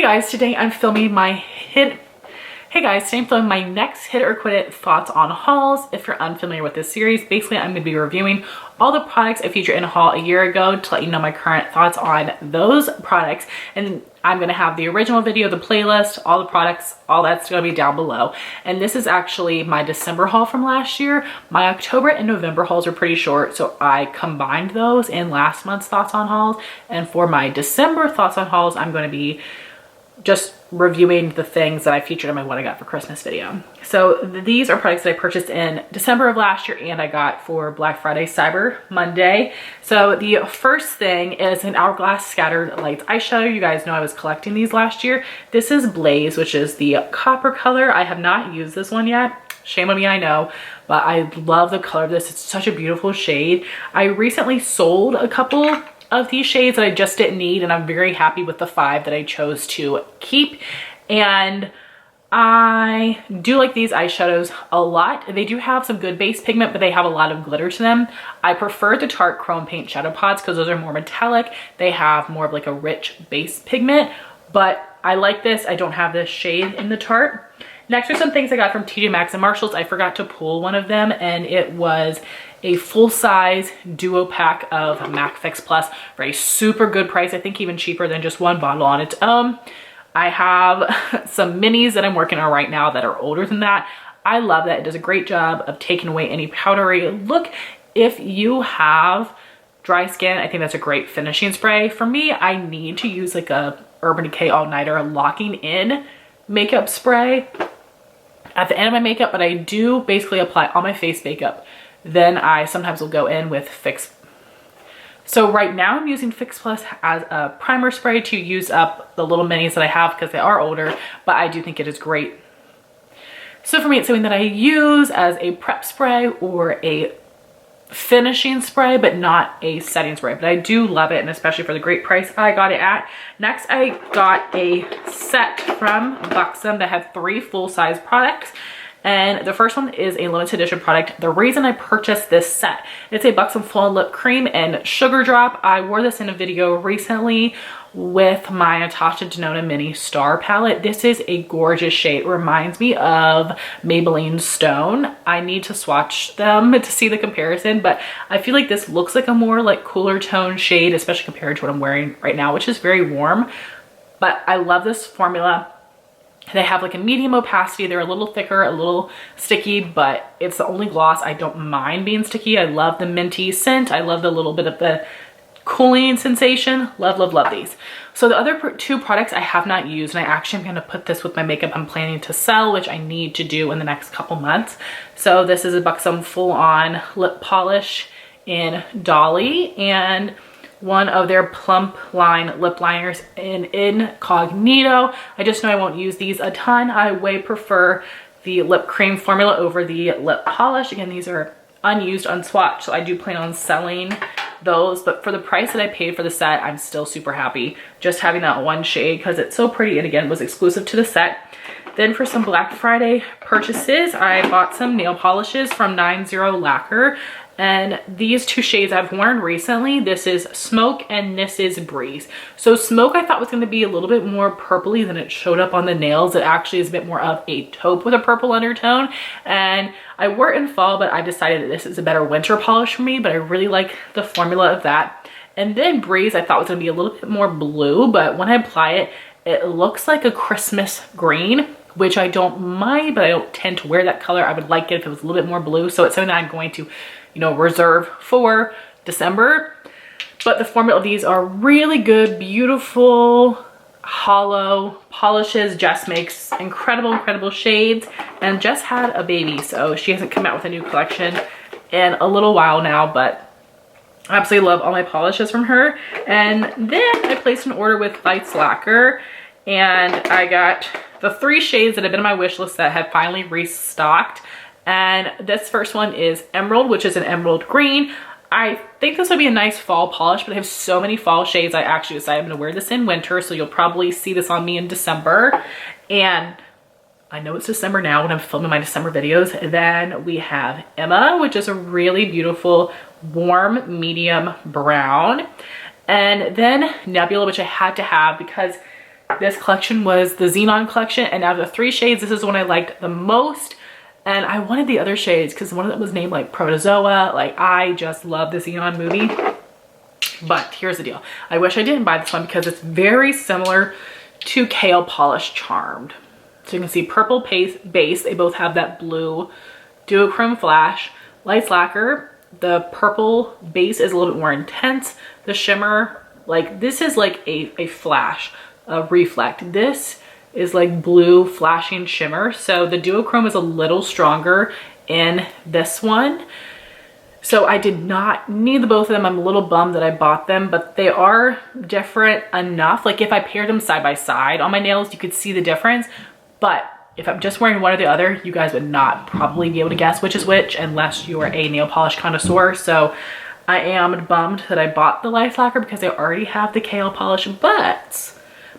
guys, today I'm filming my hit. Hey guys, today I'm filming my next Hit or Quit It thoughts on hauls. If you're unfamiliar with this series, basically I'm going to be reviewing all the products I featured in a haul a year ago to let you know my current thoughts on those products. And I'm going to have the original video, the playlist, all the products, all that's going to be down below. And this is actually my December haul from last year. My October and November hauls are pretty short, so I combined those in last month's thoughts on hauls. And for my December thoughts on hauls, I'm going to be just reviewing the things that I featured in my What I Got for Christmas video. So these are products that I purchased in December of last year and I got for Black Friday, Cyber Monday. So the first thing is an Hourglass Scattered Lights eyeshadow. You guys know I was collecting these last year. This is Blaze, which is the copper color. I have not used this one yet. Shame on me, I know, but I love the color of this. It's such a beautiful shade. I recently sold a couple of these shades that I just didn't need, and I'm very happy with the 5 that I chose to keep. And I do like these eyeshadows a lot. They do have some good base pigment, but they have a lot of glitter to them. I prefer the Tarte Chrome Paint Shadow Pods because those are more metallic. They have more of like a rich base pigment, but I like this. I don't have this shade in the Tarte. Next are some things I got from TJ Maxx and Marshalls. I forgot to pull one of them, and it was a full-size duo pack of MAXX Plus for a super good price. I think even cheaper than just one bottle on its own. I have some minis that I'm working on right now that are older than that. I love that. It does a great job of taking away any powdery look. If you have dry skin, I think that's a great finishing spray. For me, I need to use like a Urban Decay All-Nighter locking in makeup spray at the end of my makeup, but I do basically apply all my face makeup. Then I sometimes will go in with Fix. So right now I'm using Fix Plus as a primer spray to use up the little minis that I have because they are older, but I do think it is great. So for me, it's something that I use as a prep spray or a finishing spray, but not a setting spray. But I do love it, and especially for the great price I got it at. Next, I got a set from Buxom that had 3 full-size products. And the first one is a limited edition product. The reason I purchased this set, it's a Buxom Full Lip Cream and Sugar Drop. I wore this in a video recently with my Natasha Denona Mini Star palette. This is a gorgeous shade. It reminds me of Maybelline Stone. I need to swatch them to see the comparison, but I feel like this looks like a more like cooler tone shade, especially compared to what I'm wearing right now, which is very warm. But I love this formula. They have like a medium opacity. They're a little thicker, a little sticky, but it's the only gloss I don't mind being sticky. I love the minty scent. I love the little bit of the cooling sensation. Love, love, love these. So the other 2 products I have not used, and I actually am going to put this with my makeup I'm planning to sell, which I need to do in the next couple months. So this is a Buxom Full On Lip Polish in Dolly, and one of their plump line lip liners in Incognito. I just know I won't use these a ton. I way prefer the lip cream formula over the lip polish. Again, these are unused, unswatched, so I do plan on selling those. But for the price that I paid for the set, I'm still super happy just having that one shade because it's so pretty, and again, was exclusive to the set. Then for some Black Friday purchases, I bought some nail polishes from 90 Lacquer. And these 2 shades I've worn recently, this is Smoke and this is Breeze. So Smoke I thought was going to be a little bit more purpley than it showed up on the nails. It actually is a bit more of a taupe with a purple undertone. And I wore it in fall, but I decided that this is a better winter polish for me, but I really like the formula of that. And then Breeze I thought was going to be a little bit more blue, but when I apply it, it looks like a Christmas green, which I don't mind, but I don't tend to wear that color. I would like it if it was a little bit more blue. So it's something that I'm going to, you know, reserve for December. But the formula of these are really good, beautiful, hollow polishes. Jess makes incredible, incredible shades, and Jess had a baby, so she hasn't come out with a new collection in a little while now, but I absolutely love all my polishes from her. And then I placed an order with Vite's Lacquer, and I got the 3 shades that have been on my wish list that have finally restocked. And this first one is Emerald, which is an emerald green. I think this would be a nice fall polish, but I have so many fall shades. I actually decided I'm going to wear this in winter, so you'll probably see this on me in December. And I know it's December now when I'm filming my December videos. Then we have Emma, which is a really beautiful warm medium brown. And then Nebula, which I had to have because this collection was the Xenon collection, and out of the 3 shades, this is the one I liked the most. And I wanted the other shades because one of them was named like Protozoa. Like, I just love the Xenon movie. But here's the deal. I wish I didn't buy this one because it's very similar to Kale Polish Charmed. So you can see purple base. They both have that blue duochrome flash. Lights lacquer. The purple base is a little bit more intense. The shimmer, like this is like a flash, a reflect. This is like blue flashing shimmer. So the duochrome is a little stronger in this one. So I did not need the both of them. I'm a little bummed that I bought them, but they are different enough. Like if I paired them side by side on my nails, you could see the difference. But if I'm just wearing one or the other, you guys would not probably be able to guess which is which unless you are a nail polish connoisseur. So I am bummed that I bought the Light Lacquer because I already have the Kale polish, but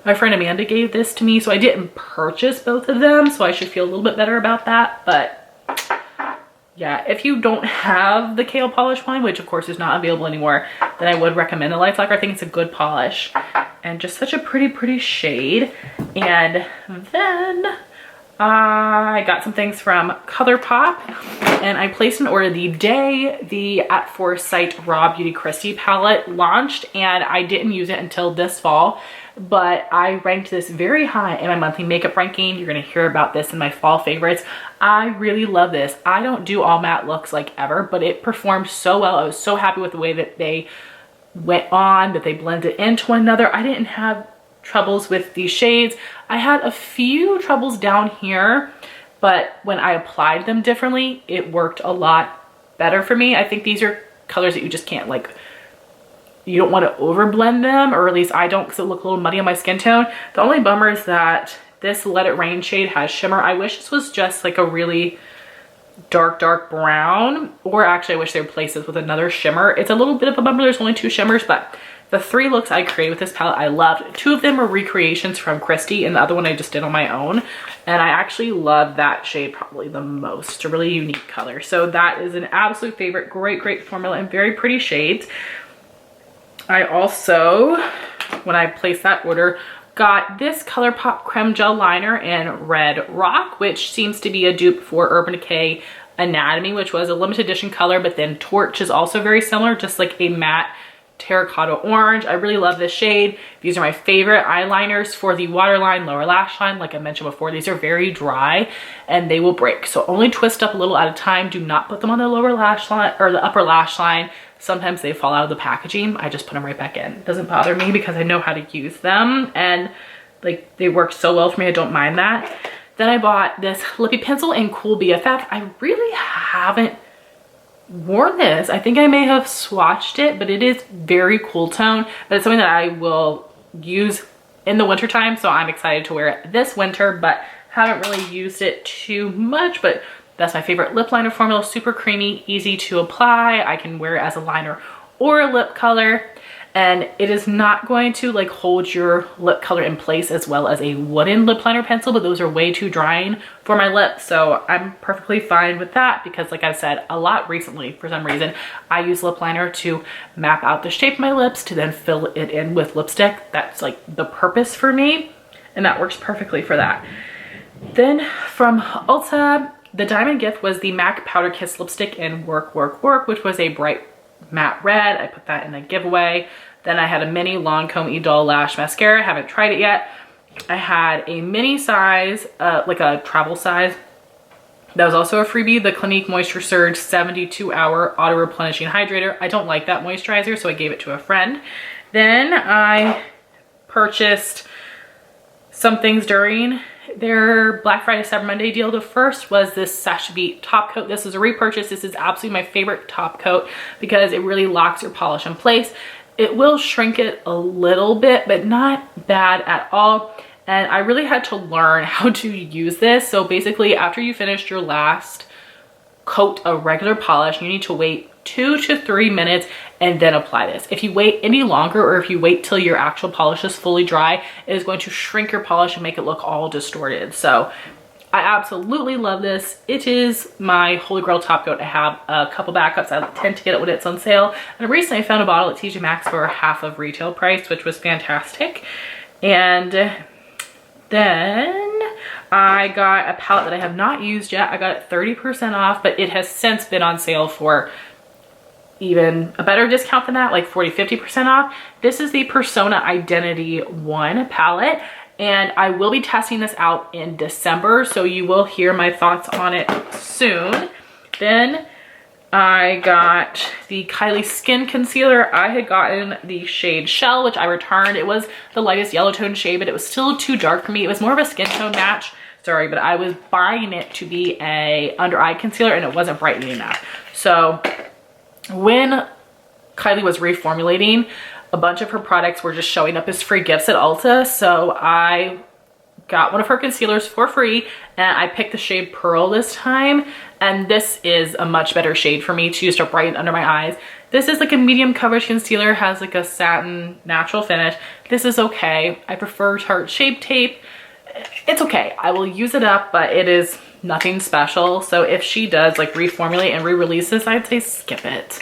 my friend Amanda gave this to me, so I didn't purchase both of them, so I should feel a little bit better about that. But yeah, if you don't have the Kale polish one, which of course is not available anymore, then I would recommend the Light Lacquer. I think it's a good polish and just such a pretty shade. And then I got some things from ColourPop, and I placed an order the day the At Foresight RawBeautyKristi palette launched, and I didn't use it until this fall, but I ranked this very high in my monthly makeup ranking. You're going to hear about this in my fall favorites. I really love this. I don't do all matte looks like ever, but it performed so well. I was so happy with the way that they went on, that they blended into one another. I didn't have troubles with these shades. I had a few troubles down here, but when I applied them differently, it worked a lot better for me. I think these are colors that you just can't, like, you don't want to over blend them, or at least I don't, because it look a little muddy on my skin tone. The only bummer is that this Let It Rain shade has shimmer. I wish this was just like a really dark brown, or actually I wish they replaced this with another shimmer. It's a little bit of a bummer there's only 2 shimmers, but the 3 looks I created with this palette I loved. 2 of them were recreations from Kristi, and the other one I just did on my own. And I actually love that shade probably the most. It's a really unique color. So that is an absolute favorite. Great formula and very pretty shades. I also, when I placed that order, got this ColourPop Creme Gel Liner in Red Rock, which seems to be a dupe for Urban Decay Anatomy, which was a limited edition color, but then Torch is also very similar, just like a matte terracotta orange. I really love this shade. These are my favorite eyeliners for the waterline, lower lash line. Like I mentioned before, these are very dry and they will break. So only twist up a little at a time. Do not put them on the lower lash line or the upper lash line. Sometimes they fall out of the packaging. I just put them right back in. It doesn't bother me because I know how to use them, and like they work so well for me. I don't mind that. Then I bought this Lippie pencil in Cool BFF. I really haven't worn this. I think I may have swatched it, but it is very cool tone, but it's something that I will use in the winter time, so I'm excited to wear it this winter, but haven't really used it too much. But that's my favorite lip liner formula. Super creamy, easy to apply. I can wear it as a liner or a lip color, and it is not going to like hold your lip color in place as well as a wooden lip liner pencil, but those are way too drying for my lips, so I'm perfectly fine with that. Because like I've said a lot recently, for some reason I use lip liner to map out the shape of my lips to then fill it in with lipstick. That's like the purpose for me, and that works perfectly for that. Then from Ulta, the diamond gift was the MAC Powder Kiss lipstick in Work, which was a bright matte red. I put that in a giveaway. Then I had a mini Lancome Idole Lash mascara. Haven't tried it yet. I had a mini size, like a travel size. That was also a freebie, the Clinique Moisture Surge 72-hour auto replenishing hydrator. I don't like that moisturizer, so I gave it to a friend. Then I purchased some things during their Black Friday Cyber Monday deal. The first was this Seche Vite top coat. This is a repurchase. This is absolutely my favorite top coat because it really locks your polish in place. It will shrink it a little bit, but not bad at all. And I really had to learn how to use this. So basically, after you finished your last coat of regular polish, you need to wait 2 to 3 minutes and then apply this. If you wait any longer, or if you wait till your actual polish is fully dry, it is going to shrink your polish and make it look all distorted. So I absolutely love this. It is my holy grail top coat. I have a couple backups. I tend to get it when it's on sale. And recently I found a bottle at TJ Maxx for half of retail price, which was fantastic. And Then I got a palette that I have not used yet. I got it 30% off, but it has since been on sale for even a better discount than that, like 40-50% off. This is the Persona Identity 1 palette, and I will be testing this out in December, so you will hear my thoughts on it soon. Then I got the Kylie Skin Concealer. I had gotten the shade Shell, which I returned. It was the lightest yellow tone shade, but it was still too dark for me. It was more of a skin tone match. Sorry, but I was buying it to be a under eye concealer and it wasn't brightening enough. So when Kylie was reformulating, a bunch of her products were just showing up as free gifts at Ulta. So I got one of her concealers for free and I picked the shade Pearl this time, and this is a much better shade for me to use to brighten under my eyes. This is like a medium coverage concealer, has like a satin natural finish. This is okay. I prefer Tarte Shape Tape. It's okay. I will use it up, but it is nothing special. So if she does like reformulate and re-release this, I'd say skip it.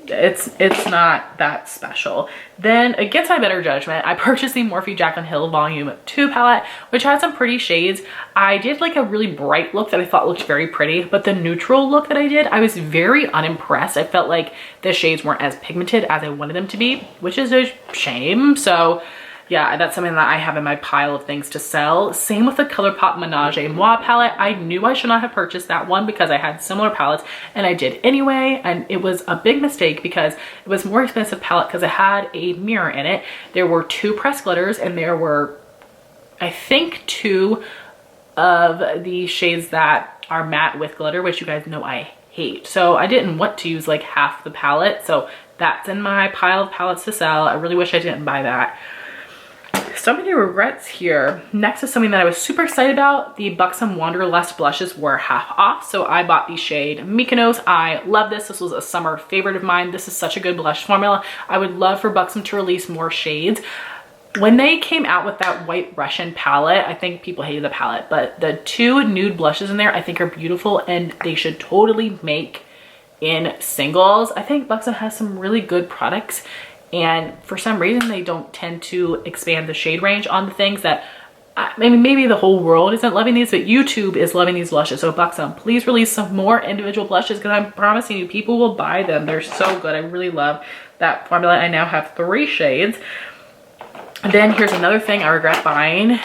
It's not that special. Then against my better judgment, I purchased the Morphe Jaclyn Hill Volume 2 palette, which has some pretty shades. I did like a really bright look that I thought looked very pretty, but the neutral look that I did, I was very unimpressed. I felt like the shades weren't as pigmented as I wanted them to be, which is a shame. So yeah, that's something that I have in my pile of things to sell. Same with the ColourPop Ménage Muah palette. I knew I should not have purchased that one because I had similar palettes, and I did anyway. And it was a big mistake because it was a more expensive palette because it had a mirror in it. There were 2 pressed glitters, and there were, I think, 2 of the shades that are matte with glitter, which you guys know I hate. So I didn't want to use like half the palette. So that's in my pile of palettes to sell. I really wish I didn't buy that. So many regrets here. Next is something that I was super excited about. The Buxom Wanderlust blushes were half off, so I bought the shade Mykonos. I love this. This was a summer favorite of mine. This is such a good blush formula. I would love for Buxom to release more shades. When they came out with that White Russian palette, I think people hated the palette, but the 2 nude blushes in there I think are beautiful, and they should totally make in singles. I think Buxom has some really good products, and for some reason they don't tend to expand the shade range on the things that maybe the whole world isn't loving these, but YouTube is loving these blushes. So Buxom, please release some more individual blushes because I'm promising you people will buy them. They're so good. I really love that formula. I now have 3 shades. And then here's another thing I regret buying.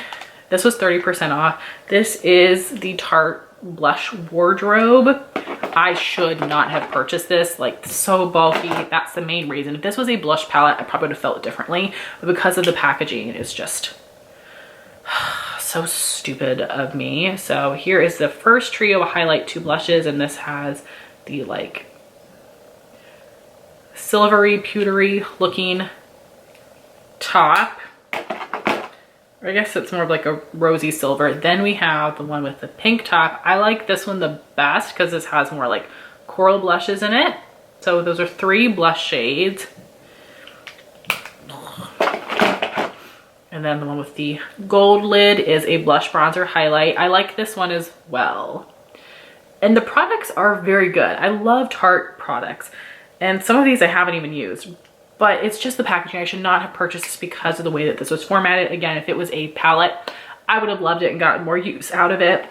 This was 30% off. This is the Tarte Blush Wardrobe. I should not have purchased this, like so bulky. That's the main reason. If this was a blush palette, I probably would have felt differently, but because of the packaging, it's just so stupid of me. So here is the first trio of highlight 2 blushes, and this has the like silvery pewtery looking top. I guess it's more of like a rosy silver. Then we have the one with the pink top. I like this one the best because this has more like coral blushes in it. So those are 3 blush shades. And then the one with the gold lid is a blush bronzer highlight. I like this one as well. And the products are very good. I love Tarte products. And some of these I haven't even used. But it's just the packaging. I should not have purchased this because of the way that this was formatted. Again, if it was a palette, I would have loved it and gotten more use out of it.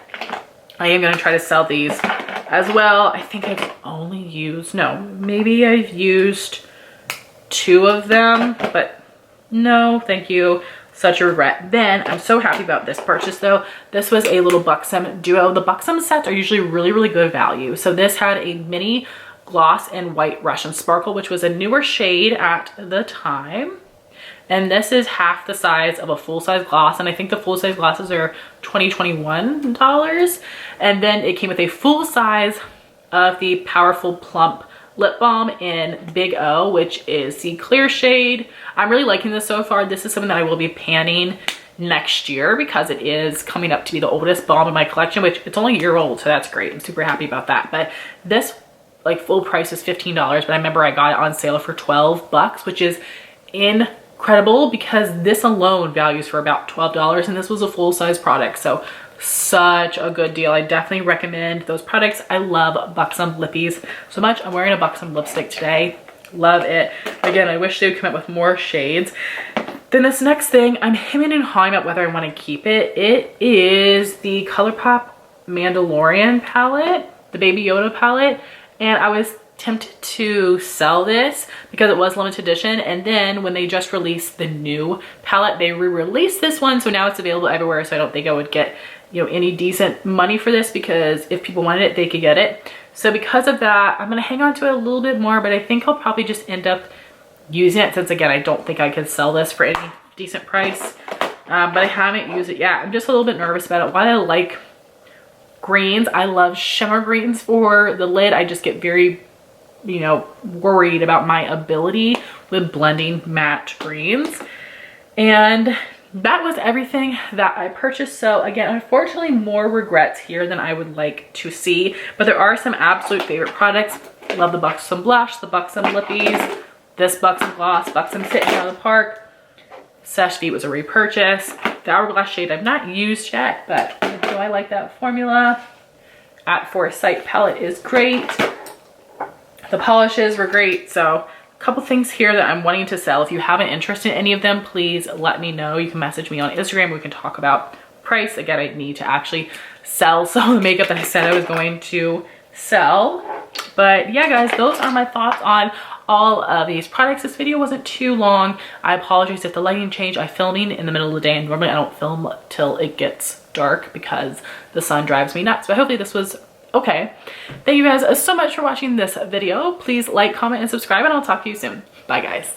I am going to try to sell these as well. I think I've only used, no, maybe I've used 2 of them, but no, thank you. Such a regret. Then I'm so happy about this purchase though. This was a little Buxom duo. The Buxom sets are usually really, really good value. So this had a mini gloss in White Russian Sparkle, which was a newer shade at the time. And this is half the size of a full-size gloss, and I think the full-size glosses are $21. And then it came with a full size of the Powerful Plump Lip Balm in Big O, which is the clear shade. I'm really liking this so far. This is something that I will be panning next year because it is coming up to be the oldest balm in my collection, which it's only a year old, so that's great. I'm super happy about that. But this like full price is $15, but I remember I got it on sale for 12 bucks, which is incredible because this alone values for about $12, and this was a full-size product. So such a good deal. I definitely recommend those products. I love Buxom lippies so much. I'm wearing a Buxom lipstick today. Love it. Again, I wish they would come up with more shades. Then this next thing, I'm hemming and hawing about whether I want to keep it. It is the ColourPop Mandalorian palette, the Baby Yoda palette. And I was tempted to sell this because it was limited edition. And then when they just released the new palette, they re-released this one. So now it's available everywhere. So I don't think I would get, you know, any decent money for this, because if people wanted it, they could get it. So because of that, I'm going to hang on to it a little bit more, but I think I'll probably just end up using it, since again, I don't think I could sell this for any decent price. But I haven't used it yet. I'm just a little bit nervous about it. While I like greens, I love shimmer greens for the lid, I just get very, you know, worried about my ability with blending matte greens. And that was everything that I purchased. So again, unfortunately, more regrets here than I would like to see, but there are some absolute favorite products. Love the Buxom blush, the Buxom lippies, this Buxom gloss, Buxom Seche out of the park. Seche Vite was a repurchase. The Hourglass shade I've not used yet, but do I like that formula. At Foresight palette is great. The polishes were great. So a couple things here that I'm wanting to sell. If you have an interest in any of them, please let me know. You can message me on Instagram. We can talk about price. Again, I need to actually sell some of the makeup that I said I was going to sell. But yeah, guys, those are my thoughts on all of these products. This video wasn't too long. I apologize if the lighting changed. I'm filming in the middle of the day, and normally I don't film till it gets dark because the sun drives me nuts. But hopefully this was okay. Thank you guys so much for watching this video. Please like, comment, and subscribe, and I'll talk to you soon. Bye, guys.